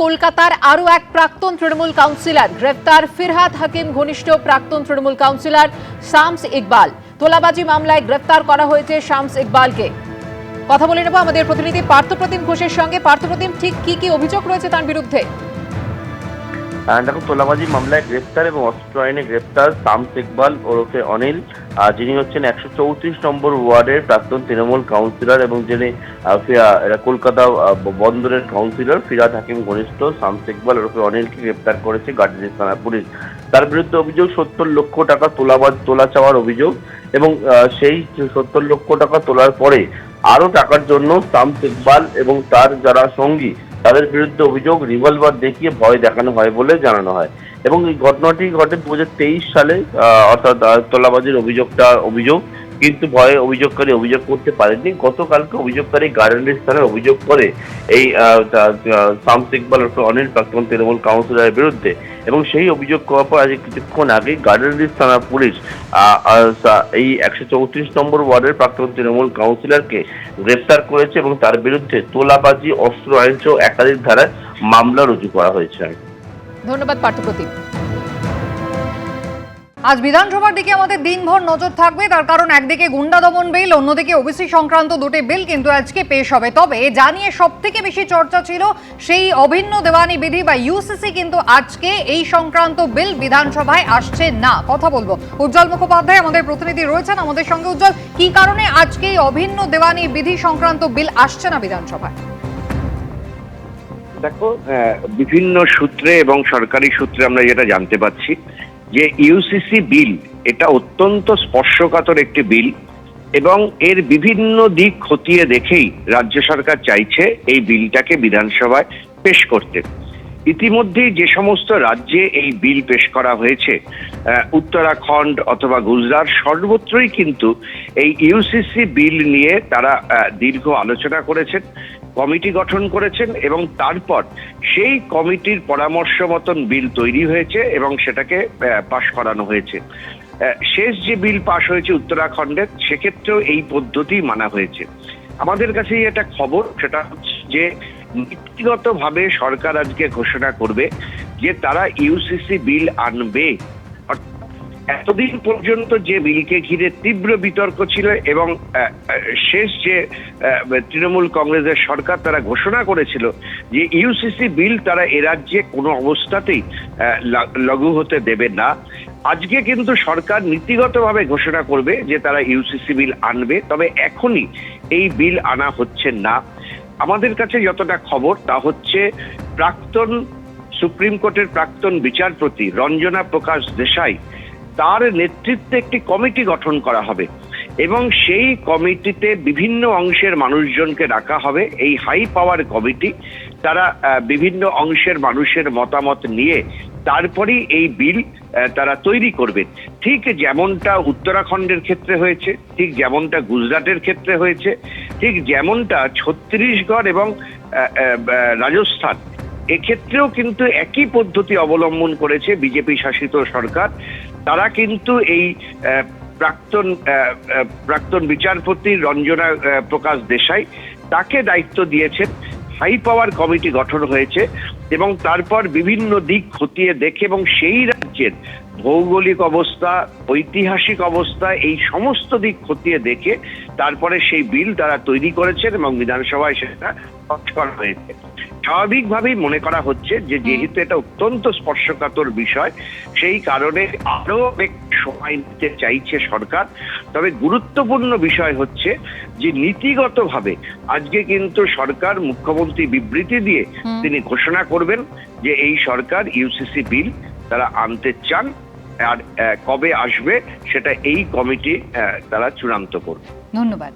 কলকাতার আরও এক প্রাক্তন তৃণমূল কাউন্সিলর গ্রেফতার। ফিরহাদ হাকিম ঘনিষ্ঠ প্রাক্তন তৃণমূল কাউন্সিলর শামস ইকবাল। তোলাবাজি মামলায় গ্রেফতার করা হয়েছে শামস ইকবালকে। কথা বলে নেব আমাদের প্রতিনিধি পার্থপ্রতিম ঘোষের সঙ্গে। পার্থপ্রতিম, ঠিক কি কি অভিযোগ রয়েছে তার বিরুদ্ধে? দেখো, তোলাবাজি মামলায় গ্রেফতার এবং অস্ত্র আইনে গ্রেফতার শামস ইকবাল ওরফে অনিল, যিনি হচ্ছেন 134 নম্বর ওয়ার্ডের প্রাক্তন তৃণমূল কাউন্সিলর এবং যিনি কলকাতা বন্দরের কাউন্সিলর। ফিরহাদ হাকিম ঘনিষ্ঠ শামস ইকবাল ওরফে অনিলকে গ্রেফতার করেছে গার্ডেনিস থানা পুলিশ। তার বিরুদ্ধে অভিযোগ 70 লক্ষ টাকা তোলা চাওয়ার অভিযোগ এবং সেই 70 লক্ষ টাকা তোলার পরে আরো টাকার জন্য শামস ইকবাল এবং তার যারা সঙ্গী তাদের বিরুদ্ধে অভিযোগ রিভলভার দেখিয়ে ভয় দেখানো হয় বলে জানানো হয়। এবং এই ঘটনাটি ঘটে 2023 সালে, অর্থাৎ তোলাবাজির অভিযোগ, কিন্তু ভয়ে অভিযোগকারী অভিযোগ করতে পারেননি। গতকালকে অভিযোগকারী গার্ডেনিস থানায় অভিযোগ করে এই শামস ইকবাল অনিল প্রাক্তন তৃণমূল কাউন্সিলরের বিরুদ্ধে, এবং সেই অভিযোগ করার পর আজ কিছুক্ষণ আগে গার্ডেনিস থানা পুলিশ এই 134 নম্বর ওয়ার্ডের প্রাক্তন তৃণমূল কাউন্সিলরকে গ্রেফতার করেছে এবং তার বিরুদ্ধে তোলাবাজি, অস্ত্র আইন সহ একাধিক ধারায় মামলা রুজু করা হয়েছে। ধন্যবাদ পার্থপ্রতিম। আজ বিধানসভার দিকে আমাদের দিনভর নজর থাকবে, তার কারণ একদিকে গুন্ডা দমন বিল, অন্যদিকে ওবিসি সংক্রান্ত দুটি বিল কিন্তু আজকে পেশ হবে। তবে জানিয়ে সব থেকে বেশি চর্চা ছিল সেই অভিন্ন দেওয়ানি বিধি বা ইউসিসি, কিন্তু আজকে এই সংক্রান্ত বিল বিধানসভায় আসছে না। কথা বলবো উজ্জ্বল মুখোপাধ্যায় আমাদের প্রতিনিধি রয়েছেন আমাদের সঙ্গে। উজ্জ্বল, কি কারণে আজকে এই অভিন্ন দেওয়ানি বিধি সংক্রান্ত বিল আসছে না বিধানসভায়? দেখো, বিভিন্ন সূত্রে এবং সরকারি সূত্রে আমরা যেটা জানতে পাচ্ছি যে ইউসিসি বিল এটা অত্যন্ত স্পর্শকাতর একটি বিল এবং এর বিভিন্ন দিক খতিয়ে দেখেই রাজ্য সরকার চাইছে এই বিলটাকে বিধানসভায় পেশ করতে। ইতিমধ্যেই যে সমস্ত রাজ্যে এই বিল পেশ করা হয়েছে, উত্তরাখণ্ড অথবা গুজরাট, সর্বত্রই কিন্তু এই ইউসিসি বিল নিয়ে তারা দীর্ঘ আলোচনা করেছেন, কমিটি গঠন করেছেন এবং তারপর সেই কমিটির পরামর্শ মতন বিল তৈরি হয়েছে এবং সেটাকে পাশ করানো হয়েছে। শেষ যে বিল পাশ হয়েছে উত্তরাখণ্ডের, সেক্ষেত্রেও এই পদ্ধতি মানা হয়েছে। আমাদের কাছে একটা খবর, সেটা হচ্ছে যে নীতিগতভাবে সরকার আজকে ঘোষণা করবে যে তারা ইউসিসি বিল আনবে। এতদিন পর্যন্ত যে বিলকে ঘিরে তীব্র বিতর্ক ছিল এবং শেষ যে তৃণমূল কংগ্রেসের সরকার তারা ঘোষণা করেছিল যে ইউসিসি বিল তারা এ রাজ্যে কোনো অবস্থাতেই লাগু হতে দেবে না, আজকে কিন্তু সরকার নীতিগতভাবে ঘোষণা করবে যে তারা ইউসিসি বিল আনবে। তবে এখনই এই বিল আনা হচ্ছে না। আমাদের কাছে যতটা খবর তা হচ্ছে সুপ্রিম কোর্টের প্রাক্তন বিচারপতি রঞ্জনা প্রকাশ দেশাই, তার নেতৃত্বে একটি কমিটি গঠন করা হবে এবং সেই কমিটিতে বিভিন্ন অংশের মানুষজনকে রাখা হবে। এই হাই পাওয়ার কমিটি তারা বিভিন্ন অংশের মানুষের মতামত নিয়ে তারপরেই এই বিল তারা তৈরি করবেন। ঠিক যেমনটা উত্তরাখণ্ডের ক্ষেত্রে হয়েছে, ঠিক যেমনটা গুজরাটের ক্ষেত্রে হয়েছে, ঠিক যেমনটা ছত্তিশগড় এবং রাজস্থান, এক্ষেত্রেও কিন্তু একই পদ্ধতি অবলম্বন করেছে বিজেপি শাসিত সরকার। তারা কিন্তু এই প্রাক্তন বিচারপতি রঞ্জনা প্রকাশ দেশাই, তাকে দায়িত্ব দিয়েছেন। হাই পাওয়ার কমিটি গঠন হয়েছে এবং তারপর বিভিন্ন দিক খতিয়ে দেখে এবং সেই রাজ্যের ভৌগোলিক অবস্থা, ঐতিহাসিক অবস্থা, এই সমস্ত দিক খতিয়ে দেখে তারপরে সেই বিল তারা তৈরি করেছেন এবং বিধানসভায় সেটা পাস করা হয়েছে। স্বাভাবিকভাবেই মনে করা হচ্ছে যে যেহেতু এটা অত্যন্ত স্পর্শকাতর বিষয়, সেই কারণে আরো সময় নিতে চাইছে সরকার। তবে গুরুত্বপূর্ণ বিষয় হচ্ছে যে নীতিগতভাবে আজকে কিন্তু সরকার, মুখ্যমন্ত্রী বিবৃতি দিয়ে তিনি ঘোষণা করবেন যে এই সরকার ইউসিসি বিল তারা আনতে চান, আর কবে আসবে সেটা এই কমিটি তারা চূড়ান্ত করবে। ধন্যবাদ।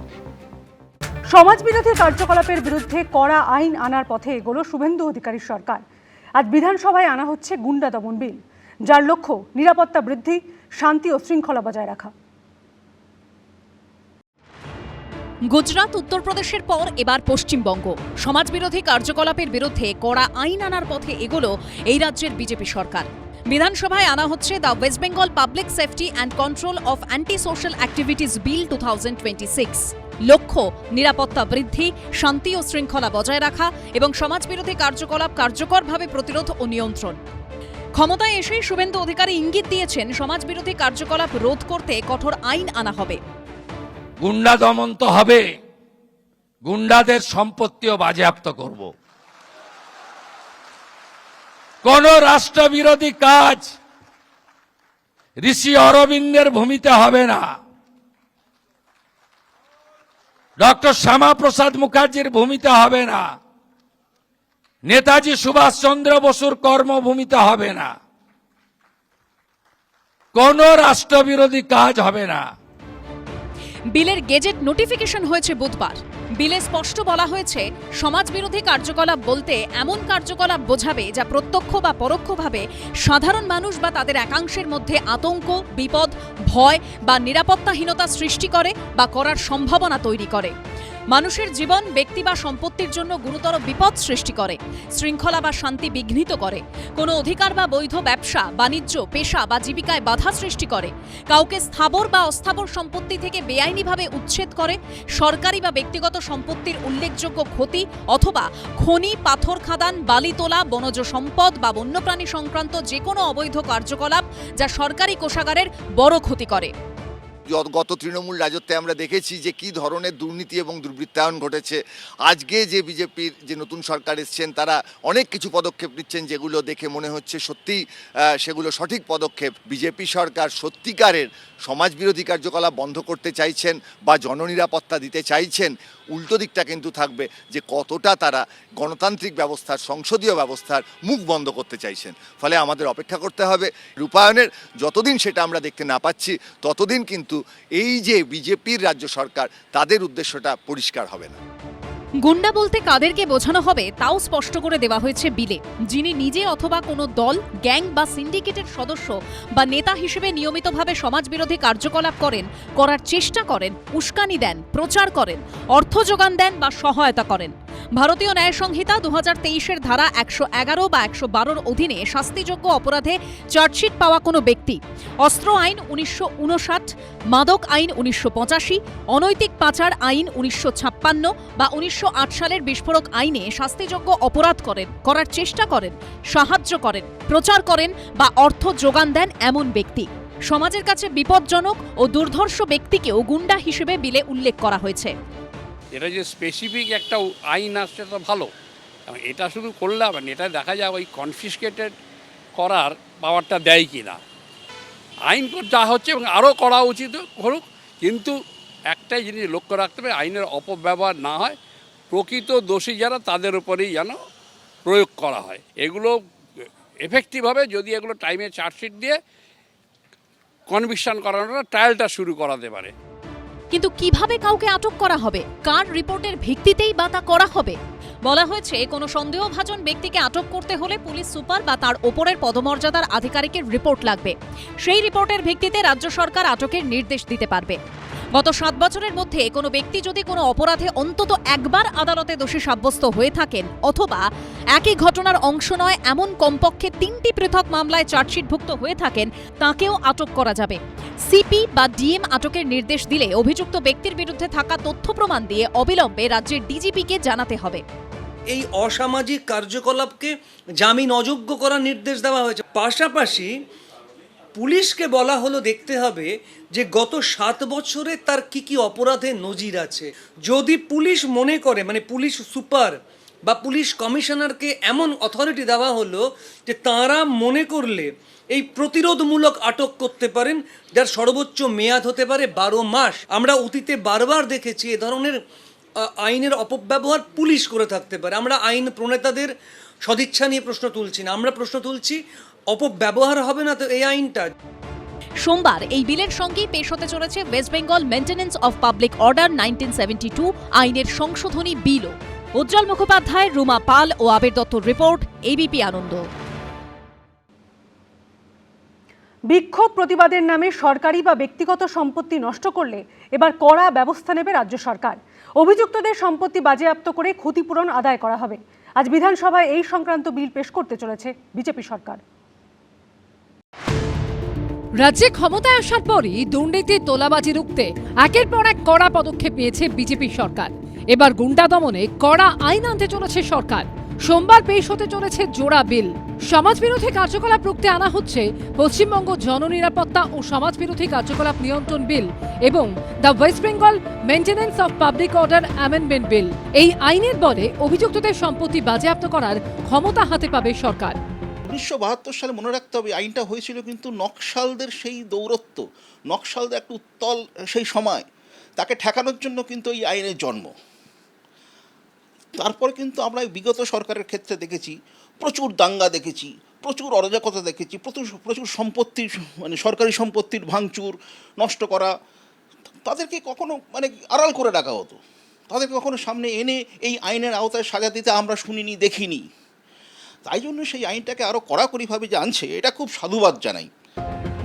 সমাজবিরোধী কার্যকলাপের বিরুদ্ধে কড়া আইন আনার পথে এগোলো শুভেন্দু অধিকারীর সরকার। আজ বিধানসভায় আনা হচ্ছে গুন্ডা দমন বিল, যার লক্ষ্য নিরাপত্তা বৃদ্ধি, শান্তি ও শৃঙ্খলা বজায় রাখা। গুজরাট, উত্তরপ্রদেশের পর এবার পশ্চিমবঙ্গ। সমাজবিরোধী কার্যকলাপের বিরুদ্ধে কড়া আইন আনার পথে এগোলো এই রাজ্যের বিজেপি সরকার। বিধানসভায় আনা হচ্ছে the West Bengal public safety and control of anti social activities bill 2026। লক্ষ্য নিরাপত্তা বৃদ্ধি, শান্তি ও শৃঙ্খলা বজায় রাখা এবং সমাজবিরোধী কার্যকলাপ কার্যকরভাবে প্রতিরোধ ও নিয়ন্ত্রণ। ক্ষমতায় এসেই শুভেন্দু অধিকারী ইঙ্গিত দিয়েছেন সমাজবিরোধী কার্যকলাপ রোধ করতে কঠোর আইন আনা হবে। গুন্ডা দমন তো হবে, গুন্ডাদের সম্পত্তিও বাজেয়াপ্ত করব। কোন রাষ্ট্রবিরোধী কাজ ঋষি অরবিন্দের ভূমিতে হবে না, ডক্টর শ্যামাপ্রসাদ মুখার্জির ভূমিতে হবে না, নেতাজি সুভাষচন্দ্র বসুর কর্মভূমিতে হবে না, কোন রাষ্ট্রবিরোধী কাজ হবে না। বিলের গেজেট নোটিফিকেশন হয়েছে বুধবার। বিলে স্পষ্ট বলা হয়েছে সমাজবিরোধী কার্যকলাপ বলতে এমন কার্যকলাপ বোঝাবে যা প্রত্যক্ষ বা পরোক্ষভাবে সাধারণ মানুষ বা তাদের একাংশের মধ্যে আতঙ্ক, বিপদ, ভয় বা নিরাপত্তাহীনতা সৃষ্টি করে বা করার সম্ভাবনা তৈরি করে, মানুষের জীবন, ব্যক্তি বা সম্পত্তির জন্য গুরুতর বিপদ সৃষ্টি করে, শৃঙ্খলা বা শান্তি বিঘ্নিত করে, কোনো অধিকার বা বৈধ ব্যবসা, বাণিজ্য, পেশা বা জীবিকায় বাধা সৃষ্টি করে, কাউকে স্থাবর বা অস্থাবর সম্পত্তি থেকে বেআইনিভাবে উচ্ছেদ করে, সরকারি বা ব্যক্তিগত সম্পত্তির উল্লেখযোগ্য ক্ষতি অথবা খনি, পাথর খাদান, বালি তোলা, বনজ সম্পদ বা বন্যপ্রাণী সংক্রান্ত যে কোনো অবৈধ কার্যকলাপ যা সরকারি কোষাগারের বড় ক্ষতি করে। গত তৃণমূল রাজত্বে আমরা দেখেছি যে কি ধরনের দুর্নীতি এবং দুর্বৃত্তায়ন ঘটেছে। আজকে যে বিজেপির যে নতুন সরকার এসছেন তারা অনেক কিছু পদক্ষেপ নিচ্ছেন যেগুলো দেখে মনে হচ্ছে সত্যিই সেগুলো সঠিক পদক্ষেপ। বিজেপি সরকার সত্যিকারের সমাজবিরোধী কার্যকলাপ বন্ধ করতে চাইছেন বা জননিরাপত্তা দিতে চাইছেন, উল্টো দিকটা কিন্তু থাকবে যে কতটা তারা গণতান্ত্রিক ব্যবস্থার, সংসদীয় ব্যবস্থার মুখ বন্ধ করতে চাইছেন। ফলে আমাদের অপেক্ষা করতে হবে রূপায়ণের। যতদিন সেটা আমরা দেখতে না পাচ্ছি ততদিন কিন্তু এই যে বিজেপির রাজ্য সরকার তাদের উদ্দেশ্যটা পরিষ্কার হবে না। গুন্ডা বলতে কাদেরকে বোঝানো হবে তাও স্পষ্ট করে দেওয়া হয়েছে বিলে। যিনি নিজে অথবা কোনো দল, গ্যাং বা সিন্ডিকেটের সদস্য বা নেতা হিসেবে নিয়মিতভাবে সমাজবিরোধী কার্যকলাপ করার চেষ্টা করেন, উস্কানি দেন, প্রচার করেন, অর্থ যোগান দেন বা সহায়তা করেন। ভারতীয় ন্যায় সংহিতা 2023-এর ধারা 111 বা 112-র অধীনে শাস্তিযোগ্য অপরাধে চার্জশিট পাওয়া কোনো ব্যক্তি, অস্ত্র আইন 1959, মাদক আইন 1985, অনৈতিক পাচার আইন 1956 বা 1908 সালের বিস্ফোরক আইনে শাস্তিযোগ্য অপরাধ করার চেষ্টা করেন, সাহায্য করেন, প্রচার করেন বা অর্থ যোগান দেন এমন ব্যক্তি। সমাজের কাছে বিপজ্জনক ও দুর্ধর্ষ ব্যক্তিকেও গুন্ডা হিসেবে বিলে উল্লেখ করা হয়েছে। এটা যে স্পেসিফিক একটা আইন আসছে তো ভালো, এটা শুধু করলে হবে না, এটা দেখা যায় ওই কনফিসকেটেড করার পাওয়ারটা দেয় কি না। আইন যা হচ্ছে এবং আরও করা উচিত করুক, কিন্তু একটাই জিনিস লক্ষ্য রাখতে হবে, আইনের অপব্যবহার না হয়, প্রকৃত দোষী যারা তাদের উপরেই যেন প্রয়োগ করা হয়। এগুলো এফেক্টিভ হবে যদি এগুলো টাইমে চার্জশিট দিয়ে কনভিকশন করানোর ট্রায়ালটা শুরু করাতে পারে। কিন্তু কিভাবে কাউকে আটক করা হবে, কার রিপোর্টের ভিত্তিতেই বা তা করা হবে? বলা হয়েছে কোনো সন্দেহভাজন ব্যক্তিকে আটক করতে হলে পুলিশ সুপার বা তার ওপরের পদমর্যাদার আধিকারিকের রিপোর্ট লাগবে। সেই রিপোর্টের ভিত্তিতে রাজ্য সরকার আটকের নির্দেশ দিতে পারবে। গত 7 বছরের মধ্যে কোনো ব্যক্তি যদি কোনো অপরাধে অন্তত একবার আদালতে দোষী সাব্যস্ত হয়ে থাকেন অথবা একই ঘটনার অংশ নয় এমন কমপক্ষে 3টি পৃথক মামলায় চার্জশিটভুক্ত হয়ে থাকেন, তাকেও আটক করা যাবে। সিপি বা ডিএম আটকের নির্দেশ দিলে অভিযুক্ত ব্যক্তির বিরুদ্ধে থাকা তথ্য প্রমাণ দিয়ে অবিলম্বে রাজ্যের ডিজিপিকে জানাতে হবে। এই অসামাজিক কার্যকলাপকে জামিন অযোগ্য করার নির্দেশ দেওয়া হয়েছে। পাশাপাশি পুলিশকে বলা হলো দেখতে হবে যে গত 7 বছরে তার কি অপরাধের নজির আছে। যদি পুলিশ মনে করে, মানে পুলিশ সুপার বা পুলিশ কমিশনারকে এমন অথরিটি দেওয়া হলো যে তাঁরা মনে করলে এই প্রতিরোধমূলক আটক করতে পারেন, যার সর্বোচ্চ মেয়াদ হতে পারে 12 মাস। আমরা অতীতে বারবার দেখেছি এ ধরনের আইনের অপব্যবহার পুলিশ করে থাকতে পারে। আমরা আইন প্রণেতাদের সদিচ্ছা নিয়ে প্রশ্ন তুলছি না, আমরা প্রশ্ন তুলছি অপব্যবহার হবে না তো এই আইনটা। সোমবার এই বিলের সঙ্গেই পেশ হতে চলেছে West Bengal maintenance of public order 1972 আইনের সংশোধনী বিলও। উজ্জ্বল মুখোপাধ্যায়, রুমা পাল ও আবির দত্তর রিপোর্ট, এবিপি আনন্দ। বিক্ষোভ প্রতিবাদের নামে সরকারি বা ব্যক্তিগত সম্পত্তি নষ্ট করলে এবার কড়া ব্যবস্থা নেবে রাজ্য সরকার। অভিযুক্তদের সম্পত্তি বাজেয়াপ্ত করে ক্ষতিপূরণ আদায় করা হবে। আজ বিধানসভায় এই সংক্রান্ত বিল পেশ করতে চলেছে বিজেপি সরকার। রাজ্যে ক্ষমতায় আসার পরই দুর্নীতি তোলাবাজি রুখতে একের পর এক কড়া পদক্ষেপ নিয়েছে বিজেপি সরকার। এবার গুন্ডা দমনে কড়া আইন আনতে চলেছে সরকার। সোমবার পেশ হতে চলেছে জোড়া বিল। সমাজবিরোধী কার্যকলাপ রুখতে আনা হচ্ছে পশ্চিমবঙ্গ জননিরাপত্তা ও সমাজবিরোধী কার্যকলাপ নিয়ন্ত্রণ বিল এবং the West Bengal maintenance of public order amendment bill. এই আইনের বলে অভিযুক্তদের সম্পত্তি বাজেয়াপ্ত করার ক্ষমতা হাতে পাবে সরকার। 1972 সালে মনে রাখতে হবে আইনটা হয়েছিল কিন্তু নকশালদের সেই দৌরত্ব, নকশালদের একটা উত্তল সেই সময়, তাকে ঠেকানোর জন্য কিন্তু এই আইনের জন্ম। তারপর কিন্তু আমরা বিগত সরকারের ক্ষেত্রে দেখেছি প্রচুর দাঙ্গা দেখেছি, প্রচুর অরাজকতা দেখেছি, প্রচুর সম্পত্তি মানে সরকারি সম্পত্তির ভাঙচুর, নষ্ট করা। তাদেরকে কখনো মানে আড়াল করে রাখা হতো, তাদেরকে কখনো সামনে এনে এই আইনের আওতায় সাজা দিতে আমরা শুনিনি, দেখিনি। তাই জন্য সেই আইনটাকে আরও কড়াকড়িভাবে যে আনছে, এটা খুব সাধুবাদ জানাই।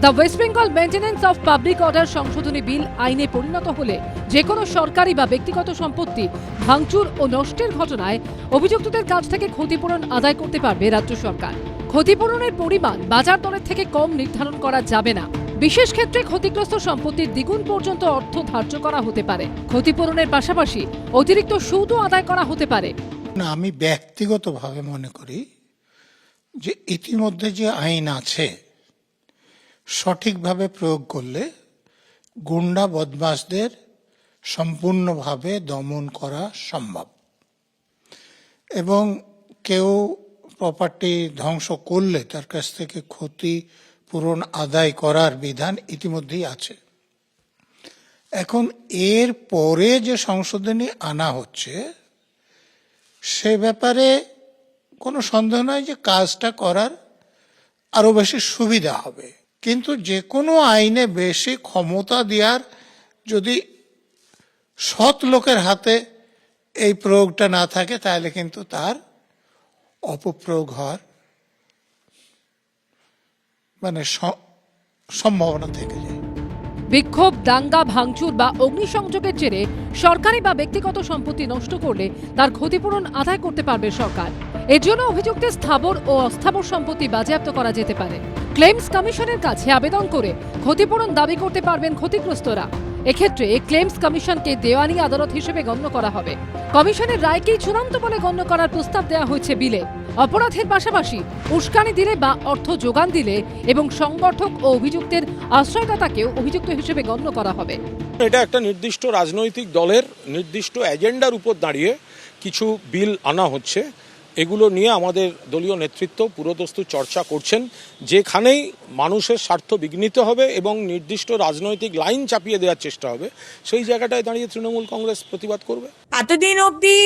The West Bengal maintenance of public order সংশোধনী বিল আইনে পরিণত হলে যে কোনো সরকারি বা ব্যক্তিগত সম্পত্তি ভাঙচুর ও নষ্টের ঘটনায় অভিযুক্তদের কাছ থেকে ক্ষতিপূরণ আদায় করতে পারবে রাজ্য সরকার। ক্ষতিপূরণের পরিমাণ বাজার দরের থেকে কম নির্ধারণ করা যাবে না। বিশেষ ক্ষেত্রে ক্ষতিগ্রস্ত সম্পত্তির দ্বিগুণ পর্যন্ত অর্থ ধার্য করা হতে পারে। ক্ষতিপূরণের পাশাপাশি অতিরিক্ত সুদও আদায় করা হতে পারে। না, আমি ব্যক্তিগতভাবে মনে করি যে ইতিমধ্যে যে আইন আছে সঠিকভাবে প্রয়োগ করলে গুন্ডা বদমাশদের সম্পূর্ণভাবে দমন করা সম্ভব এবং কেউ প্রপার্টি ধ্বংস করলে তার কাছ থেকে ক্ষতিপূরণ আদায় করার বিধান ইতিমধ্যেই আছে। এখন এর পরে যে সংশোধনী আনা হচ্ছে সে ব্যাপারে কোনো সন্দেহ নয় যে কাজটা করার আরো বেশি সুবিধা হবে, কিন্তু যে কোনো আইনে বেশি ক্ষমতা দেওয়ার যদি সৎ লোকের হাতে এই প্রয়োগটা না থাকে তাহলে কিন্তু তার অপপ্রয়োগ হওয়ার মানে সম্ভাবনা থেকে যায়। বিক্ষোভ, দাঙ্গা, ভাঙচুর বা অগ্নিসংযোগের জেরে সরকারি বা ব্যক্তিগত সম্পত্তি নষ্ট করলে তার ক্ষতিপূরণ আদায় করতে পারবে সরকার। এর জন্য অভিযুক্তের স্থাবর ও অস্থাবর সম্পত্তি বাজেয়াপ্ত করা যেতে পারে। ক্লেমস কমিশনের কাছে আবেদন করে ক্ষতিপূরণ দাবি করতে পারবেন ক্ষতিগ্রস্তরা। এক্ষেত্রে ক্লেমস কমিশনকে দেওয়ানি আদালত হিসেবে গণ্য করা হবে। কমিশনের রায়কেই চূড়ান্ত বলে গণ্য করার প্রস্তাব দেওয়া হয়েছে বিলে। অপরাধের পাশাপাশি উস্কানি দিলে বা অর্থ যোগান দিলে এবং সংগঠক ও অভিযুক্তের আশ্রয়দাতাকেও অভিযুক্ত হিসেবে গণ্য করা হবে। এটা একটা নির্দিষ্ট রাজনৈতিক দলের নির্দিষ্ট এজেন্ডার উপর দাঁড়িয়ে কিছু বিল আনা হচ্ছে। এগুলো নিয়ে আমাদের দলীয় নেতৃত্ব পুরোদস্তুর চর্চা করছেন। যেখানেই মানুষের স্বার্থ বিঘ্নিত হবে এবং নির্দিষ্ট রাজনৈতিক লাইন চাপিয়ে দেওয়ার চেষ্টা হবে, সেই জায়গাটায় দাঁড়িয়ে তৃণমূল কংগ্রেস প্রতিবাদ করবে। এতদিন অবধি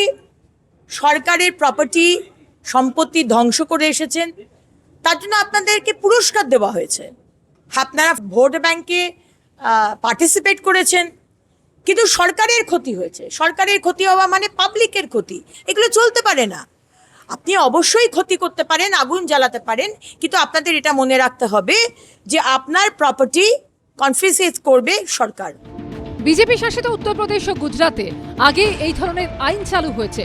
সরকারের প্রপার্টি সম্পত্তি ধ্বংস করে এসেছেন, তার জন্য আপনাদেরকে পুরস্কার দেওয়া হয়েছে। আপনারা ভোট ব্যাংকে পার্টিসিপেট করেছেন, কিন্তু সরকারের ক্ষতি হয়েছে। সরকারের ক্ষতি হওয়া মানে পাবলিকের ক্ষতি। এগুলো চলতে পারে না। আপনি অবশ্যই ক্ষতি করতে পারেন, আগুন জ্বালাতে পারেন, কিন্তু আপনাদের এটা মনে রাখতে হবে যে আপনার প্রপার্টি কনফিসকেট করবে সরকার। বিজেপি শাসিত উত্তরপ্রদেশ ও গুজরাতে আগে এই ধরনের আইন চালু হয়েছে।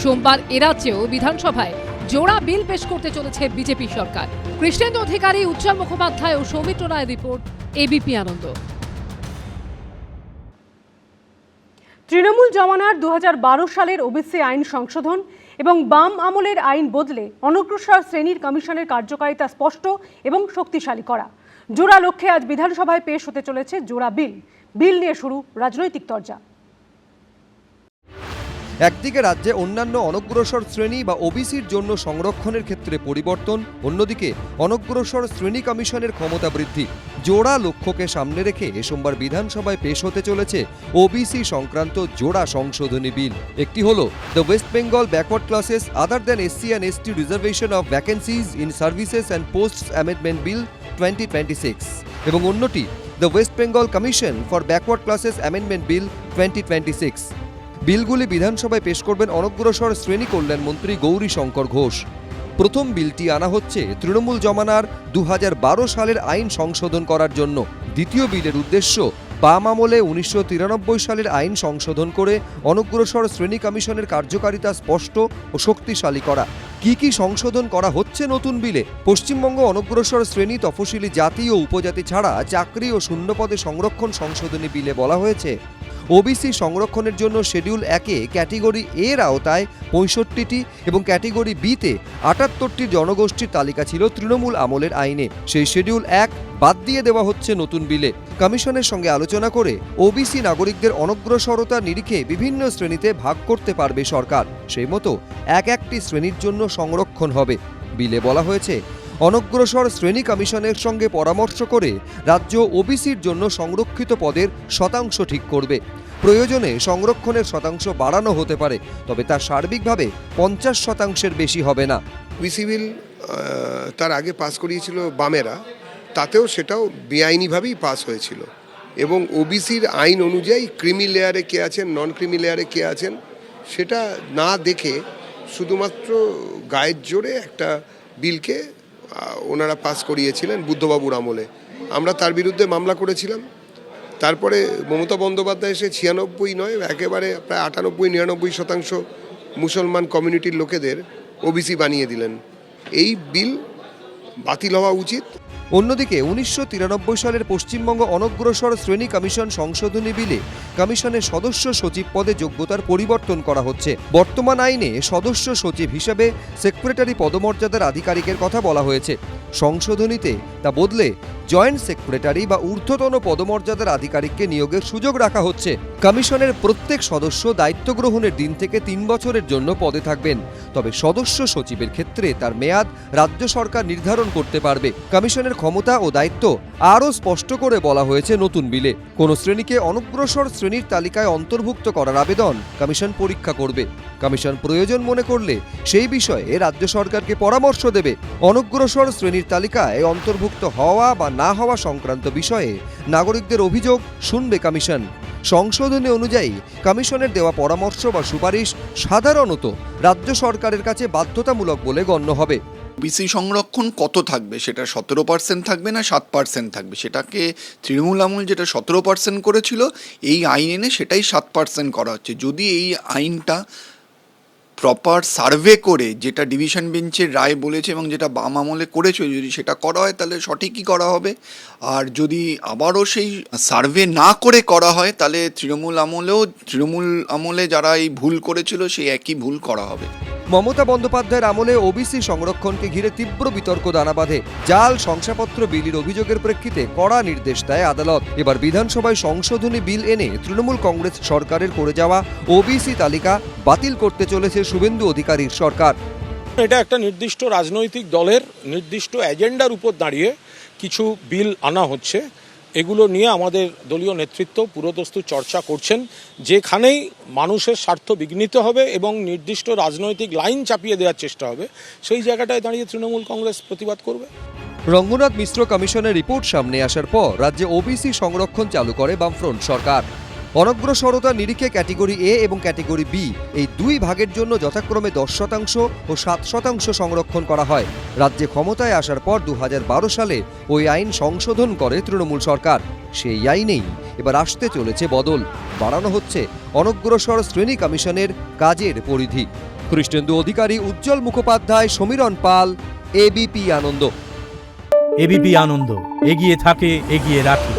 সোমবার এ রাজ্যেও বিধানসভায় জোড়া বিল পেশ করতে চলেছে বিজেপি সরকার। কৃষ্ণেন্দু অধিকারী, উজ্জ্বল মুখোপাধ্যায় ও সৌমিত্র রায়ের রিপোর্ট, এবিপি আনন্দ। তৃণমূল জমানার 2012 সালের ওবিসি আইন সংশোধন এবং বাম আমলের আইন বদলে অনগ্রসর শ্রেণীর কমিশনের কার্যকারিতা স্পষ্ট এবং শক্তিশালী করা। জোড়া লক্ষ্যে আজ বিধানসভায় পেশ হতে চলেছে জোড়া বিল। বিল নিয়ে শুরু রাজনৈতিক তরজা। একদিকে রাজ্যে অন্যান্য অনগ্রসর শ্রেণী বা ওবিসির জন্য সংরক্ষণের ক্ষেত্রে পরিবর্তন, অন্যদিকে অনগ্রসর শ্রেণী কমিশনের ক্ষমতা বৃদ্ধি। জোড়া লক্ষ্যকে সামনে রেখে সোমবার বিধানসভায় পেশ হতে চলেছে ওবিসি সংক্রান্ত জোড়া সংশোধনী বিল। একটি হলো the West Bengal backward classes other than SC and ST reservation of vacancies in services and posts amendment bill 2026 এবং অন্যটি the West Bengal commission for backward classes amendment bill 2026। বিলগুলি বিধানসভায় পেশ করবেন অনগ্রসর শ্রেণী কল্যাণ মন্ত্রী গৌরীশঙ্কর ঘোষ। প্রথম বিলটি আনা হচ্ছে তৃণমূল জমানার 2012 সালের আইন সংশোধন করার জন্য। দ্বিতীয় বিলের উদ্দেশ্য বাম আমলে 1993 সালের আইন সংশোধন করে অনগ্রসর শ্রেণী কমিশনের কার্যকারিতা স্পষ্ট ও শক্তিশালী করা। কি সংশোধন করা হচ্ছে নতুন বিলে? পশ্চিমবঙ্গ অনগ্রসর শ্রেণী, তফসিলি জাতি ও উপজাতি ছাড়া চাকরি ও শূন্যপদে সংরক্ষণ সংশোধনী বিলে বলা হয়েছে ওবিসি সংরক্ষণের জন্য শিডিউল 1-এ ক্যাটেগরি এর আওতায় 65টি এবং ক্যাটেগরি বিতে 78টি জনগোষ্ঠীর তালিকা ছিল তৃণমূল আমলের আইনে। সেই শিডিউল 1 বাদ দিয়ে দেওয়া হচ্ছে নতুন বিলে। কমিশনের সঙ্গে আলোচনা করে ওবিসি নাগরিকদের অনগ্রসরতা নিরিখে বিভিন্ন শ্রেণীতে ভাগ করতে পারবে সরকার। সেই মতো একটি শ্রেণীর জন্য সংরক্ষণ হবে। বিলে বলা হয়েছে অনগ্রসর শ্রেণী কমিশনের সঙ্গে পরামর্শ করে রাজ্য ওবিসির জন্য সংরক্ষিত পদের শতাংশ ঠিক করবে। প্রয়োজনে সংরক্ষণের শতাংশ বাড়ানো হতে পারে, তবে তা সার্বিকভাবে 50% বেশি হবে না। ওবিসি বিল তার আগে পাস করিয়েছিল বামেরা, তাতেও সেটাও বেআইনিভাবেই পাস হয়েছিল এবং ওবিসির আইন অনুযায়ী ক্রিমি লেয়ারে কে আছেন, নন ক্রিমি লেয়ারে কে আছেন সেটা না দেখে শুধুমাত্র গায়ের জোরে একটা বিলকে ওনারা পাস করিয়েছিলেন বুদ্ধবাবুর আমলে। আমরা তার বিরুদ্ধে মামলা করেছিলাম। তারপরে মমতা বন্দ্যোপাধ্যায় এসে 96 নয়, একেবারে প্রায় 98-99% মুসলমান কমিউনিটির লোকেদের ওবিসি বানিয়ে দিলেন। এই বিল বাতিল হওয়া উচিত। অন্যদিকে 1993 সালের পশ্চিমবঙ্গ অনগ্রসর শ্রেণী কমিশন সংশোধনী বিলে কমিশনের সদস্য সচিব পদে যোগ্যতার পরিবর্তন করা হচ্ছে। বর্তমান আইনে সদস্য সচিব হিসেবে সেক্রেটারি পদমর্যাদার আধিকারিকের কথা বলা হয়েছে। সংশোধনীতে তা বদলে জয়েন্ট সেক্রেটারি বা ঊর্ধ্বতন পদমর্যাদার আধিকারিককে নিয়োগের সুযোগ রাখা হচ্ছে। কমিশনের প্রত্যেক সদস্য দায়িত্ব গ্রহণের দিন থেকে 3 বছরের জন্য পদে থাকবেন, তবে সদস্য সচিবের ক্ষেত্রে তার মেয়াদ রাজ্য সরকার নির্ধারণ করতে পারবে। কমিশনের ক্ষমতা ও দায়িত্ব আরও স্পষ্ট করে বলা হয়েছে নতুন বিলে। কোন শ্রেণীকে অনগ্রসর শ্রেণীর তালিকায় অন্তর্ভুক্ত করার আবেদন কমিশন পরীক্ষা করবে। কমিশন প্রয়োজন মনে করলে সেই বিষয়ে রাজ্য সরকারকে পরামর্শ দেবে। অনগ্রসর শ্রেণীর তালিকায় অন্তর্ভুক্ত হওয়া বা না হওয়া সংক্রান্ত বিষয়ে নাগরিকদের অভিযোগ শুনবে কমিশন। সংশোধনী অনুযায়ী কমিশনের দেওয়া পরামর্শ বা সুপারিশ সাধারণত রাজ্য সরকারের কাছে বাধ্যতামূলক বলে গণ্য হবে। ওবিসি সংরক্ষণ কত থাকবে, সেটা 17% থাকবে না 7% থাকবে, সেটাকে তৃণমূল আমল যেটা 17% করেছিল এই আইন এনে সেটাই 7% করা হচ্ছে। যদি এই আইনটা প্রপার সার্ভে করে, যেটা ডিভিশন বেঞ্চের রায় বলেছে এবং যেটা বাম আমলে করেছে, যদি সেটা করা হয় তাহলে সঠিকই করা হবে। আর যদি আবারও সেই সার্ভে না করে করা হয় তাহলে তৃণমূল আমলে যারা এই ভুল করেছিল সেই একই ভুল করা হবে। মমতা বন্দ্যোপাধ্যায়ের আমলে ওবিসি সংরক্ষণকে ঘিরে তীব্র বিতর্ক দানা বাঁধে। জাল শংসাপত্র বিলির অভিযোগের প্রেক্ষিতে কড়া নির্দেশ দেয় আদালত। এবার বিধানসভায় সংশোধনী বিল এনে তৃণমূল কংগ্রেস সরকারের করে যাওয়া ওবিসি তালিকা বাতিল করতে চলেছে শুভেন্দু অধিকারীর সরকার। এটা একটা নির্দিষ্ট রাজনৈতিক দলের নির্দিষ্ট এজেন্ডার উপর দাঁড়িয়ে কিছু বিল আনা হচ্ছে। এগুলো নিয়ে আমাদের দলীয় নেতৃত্ব পুরোদস্তুর চর্চা করছেন। যেখানেই মানুষের স্বার্থ বিঘ্নিত হবে এবং নির্দিষ্ট রাজনৈতিক লাইন চাপিয়ে দেওয়ার চেষ্টা হবে, সেই জায়গাটায় দাঁড়িয়ে তৃণমূল কংগ্রেস প্রতিবাদ করবে। রঙ্গনাথ মিশ্র কমিশনের রিপোর্ট সামনে আসার পর রাজ্যে ওবিসি সংরক্ষণ চালু করে বামফ্রন্ট সরকার। অনগ্রসরতা নিরিখে ক্যাটেগরি এ এবং ক্যাটেগরি বি এই 2 ভাগের জন্য যথাক্রমে 10% ও 7% সংরক্ষণ করা হয়। রাজ্যে ক্ষমতায় আসার পর 2012 সালে ওই আইন সংশোধন করে তৃণমূল সরকার। সেই আইনেই এবার আসতে চলেছে বদল। বাড়ানো হচ্ছে অনগ্রসর শ্রেণী কমিশনের কাজের পরিধি। কৃষ্ণেন্দু অধিকারী, উজ্জ্বল মুখোপাধ্যায়, সমীরণ পাল, এবিপি আনন্দ। এবিপি আনন্দ, এগিয়ে থাকে, এগিয়ে রাখে।